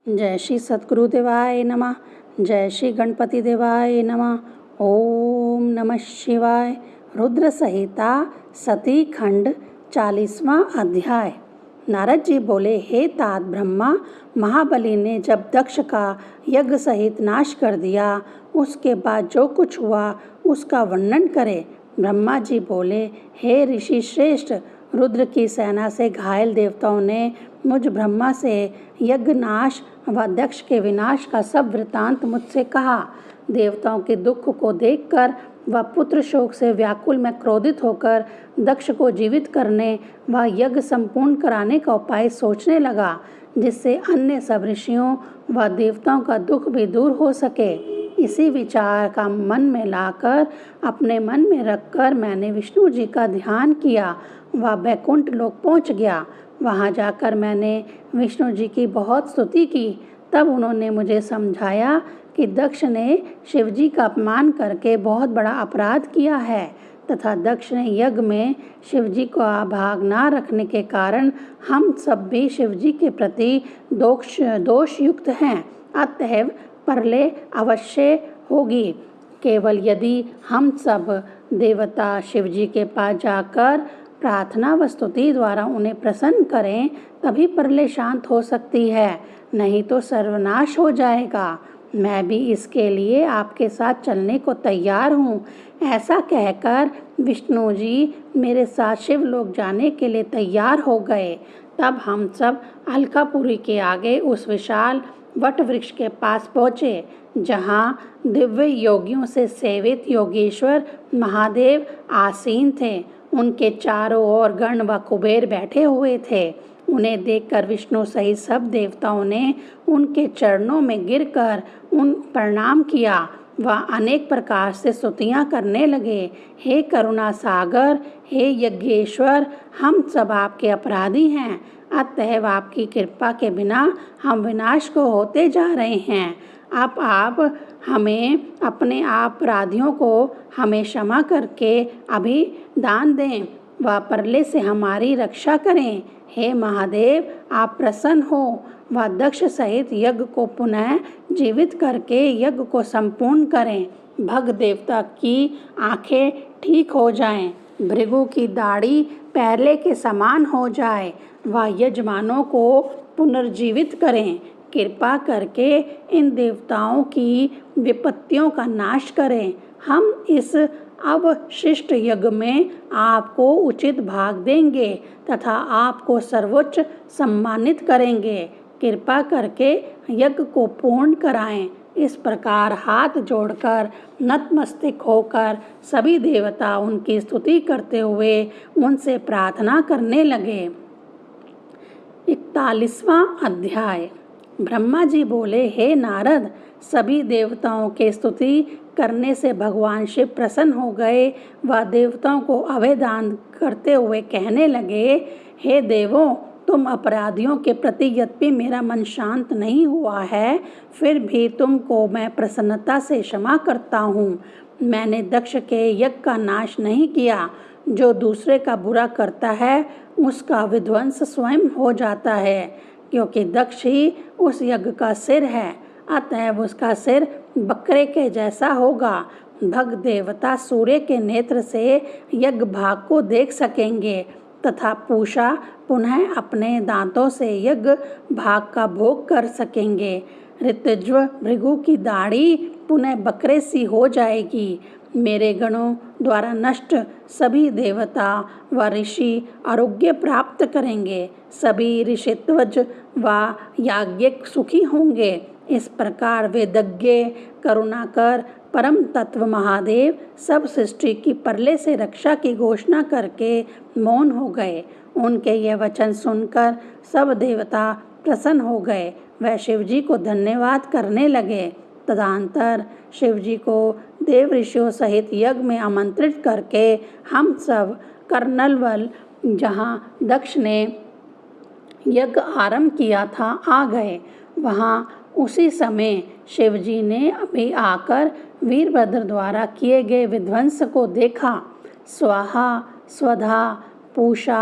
जय श्री सद्गुरु देवाय नमः। जय श्री गणपति देवाय नमः। ओम नमः शिवाय। रुद्र संहिता सती खंड 40वां अध्याय। नारद जी बोले, हे तात ब्रह्मा, महाबली ने जब दक्ष का यज्ञ सहित नाश कर दिया, उसके बाद जो कुछ हुआ उसका वर्णन करे। ब्रह्मा जी बोले, हे ऋषि श्रेष्ठ, रुद्र की सेना से घायल देवताओं ने मुझ ब्रह्मा से यज्ञ नाश व दक्ष के विनाश का सब वृतांत मुझसे कहा। देवताओं के दुख को देखकर वह पुत्र शोक से व्याकुल में क्रोधित होकर दक्ष को जीवित करने व यज्ञ संपूर्ण कराने का उपाय सोचने लगा, जिससे अन्य सब ऋषियों व देवताओं का दुख भी दूर हो सके। इसी विचार का मन में लाकर अपने मन में रखकर मैंने विष्णु जी का ध्यान किया व बैकुंठ लोक पहुँच गया। वहाँ जाकर मैंने विष्णु जी की बहुत स्तुति की। तब उन्होंने मुझे समझाया कि दक्ष ने शिव जी का अपमान करके बहुत बड़ा अपराध किया है तथा दक्ष ने यज्ञ में शिव जी को आभाग ना रखने के कारण हम सब भी शिव जी के प्रति दोष युक्त हैं। अतएव प्रलय अवश्य होगी। केवल यदि हम सब देवता शिव जी के पास जाकर प्रार्थना व स्तुति द्वारा उन्हें प्रसन्न करें, तभी प्रलय शांत हो सकती है, नहीं तो सर्वनाश हो जाएगा। मैं भी इसके लिए आपके साथ चलने को तैयार हूँ। ऐसा कहकर विष्णु जी मेरे साथ शिवलोक जाने के लिए तैयार हो गए। तब हम सब अलकापुरी के आगे उस विशाल वट वृक्ष के पास पहुँचे, जहाँ दिव्य योगियों से सेवित योगेश्वर महादेव आसीन थे। उनके चारों ओर गण व कुबेर बैठे हुए थे। उन्हें देखकर विष्णु सहित सब देवताओं ने उनके चरणों में गिरकर उन प्रणाम किया व अनेक प्रकार से स्तुतियाँ करने लगे। हे करुणा सागर, हे यज्ञेश्वर, हम सब आपके अपराधी हैं। अतएव आपकी कृपा के बिना हम विनाश को होते जा रहे हैं। अब आप हमें अपने अपराधियों को हमें क्षमा करके अभी दान दें व प्रलय से हमारी रक्षा करें। हे महादेव, आप प्रसन्न हो व दक्ष सहित यज्ञ को पुनः जीवित करके यज्ञ को संपूर्ण करें। भग देवता की आंखें ठीक हो जाएं, भृगु की दाढ़ी पहले के समान हो जाए व यजमानों को पुनर्जीवित करें। कृपा करके इन देवताओं की विपत्तियों का नाश करें। हम इस अवशिष्ट यज्ञ में आपको उचित भाग देंगे तथा आपको सर्वोच्च सम्मानित करेंगे। कृपा करके यज्ञ को पूर्ण कराएं। इस प्रकार हाथ जोड़कर नतमस्तक होकर सभी देवता उनकी स्तुति करते हुए उनसे प्रार्थना करने लगे। 41वां अध्याय। ब्रह्मा जी बोले, हे नारद, सभी देवताओं के स्तुति करने से भगवान शिव प्रसन्न हो गए व देवताओं को अभयदान करते हुए कहने लगे, हे देवों, तुम अपराधियों के प्रति यद्यपि मेरा मन शांत नहीं हुआ है, फिर भी तुमको मैं प्रसन्नता से क्षमा करता हूँ। मैंने दक्ष के यज्ञ का नाश नहीं किया। जो दूसरे का बुरा करता है उसका विध्वंस स्वयं हो जाता है, क्योंकि दक्ष ही उस यज्ञ का सिर है। अतएव उसका सिर बकरे के जैसा होगा। भग देवता सूर्य के नेत्र से यज्ञ भाग को देख सकेंगे तथा पूषा पुनः अपने दांतों से यज्ञ भाग का भोग कर सकेंगे। ऋतज्व भृगु की दाढ़ी पुनः बकरे सी हो जाएगी। मेरे गणों द्वारा नष्ट सभी देवता व ऋषि आरोग्य प्राप्त करेंगे। सभी ऋषित्वज व याज्ञिक सुखी होंगे। इस प्रकार वेदज्ञ करुणाकर परम तत्व महादेव सब सृष्टि की प्रलय से रक्षा की घोषणा करके मौन हो गए। उनके यह वचन सुनकर सब देवता प्रसन्न हो गए। वह शिव जी को धन्यवाद करने लगे। तदनंतर शिव जी को देव ऋषियों सहित यज्ञ में आमंत्रित करके हम सब कर्नलवल, जहाँ दक्ष ने यज्ञ आरंभ किया था, आ गए। वहाँ उसी समय शिव जी ने अभी आकर वीरभद्र द्वारा किए गए विध्वंस को देखा। स्वाहा, स्वधा, पूषा,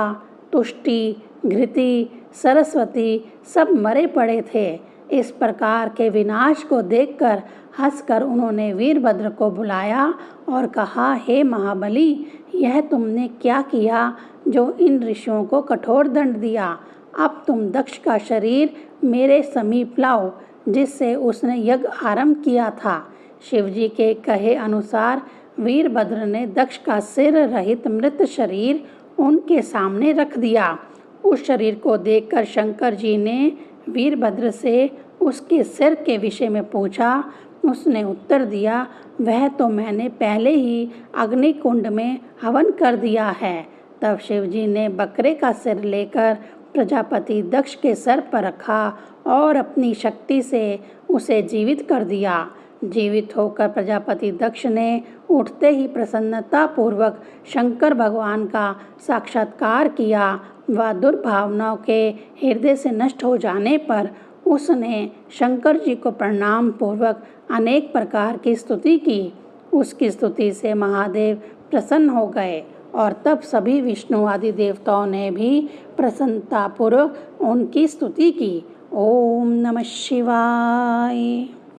तुष्टि, घृति, सरस्वती सब मरे पड़े थे। इस प्रकार के विनाश को देखकर हंसकर उन्होंने वीरभद्र को बुलाया और कहा, हे महाबली, यह तुमने क्या किया जो इन ऋषियों को कठोर दंड दिया। अब तुम दक्ष का शरीर मेरे समीप लाओ, जिससे उसने यज्ञ आरंभ किया था। शिवजी के कहे अनुसार वीरभद्र ने दक्ष का सिर रहित मृत शरीर उनके सामने रख दिया। उस शरीर को देखकर शंकर जी ने वीरभद्र से उसके सिर के विषय में पूछा। उसने उत्तर दिया, वह तो मैंने पहले ही अग्निकुंड में हवन कर दिया है। तब शिवजी ने बकरे का सिर लेकर प्रजापति दक्ष के सर पर रखा और अपनी शक्ति से उसे जीवित कर दिया। जीवित होकर प्रजापति दक्ष ने उठते ही प्रसन्नतापूर्वक शंकर भगवान का साक्षात्कार किया व दुर्भावनाओं के हृदय से नष्ट हो जाने पर उसने शंकर जी को प्रणाम पूर्वक अनेक प्रकार की स्तुति की। उसकी स्तुति से महादेव प्रसन्न हो गए और तब सभी विष्णु आदि देवताओं ने भी प्रसन्नतापूर्वक उनकी स्तुति की। ओम नमः शिवाय।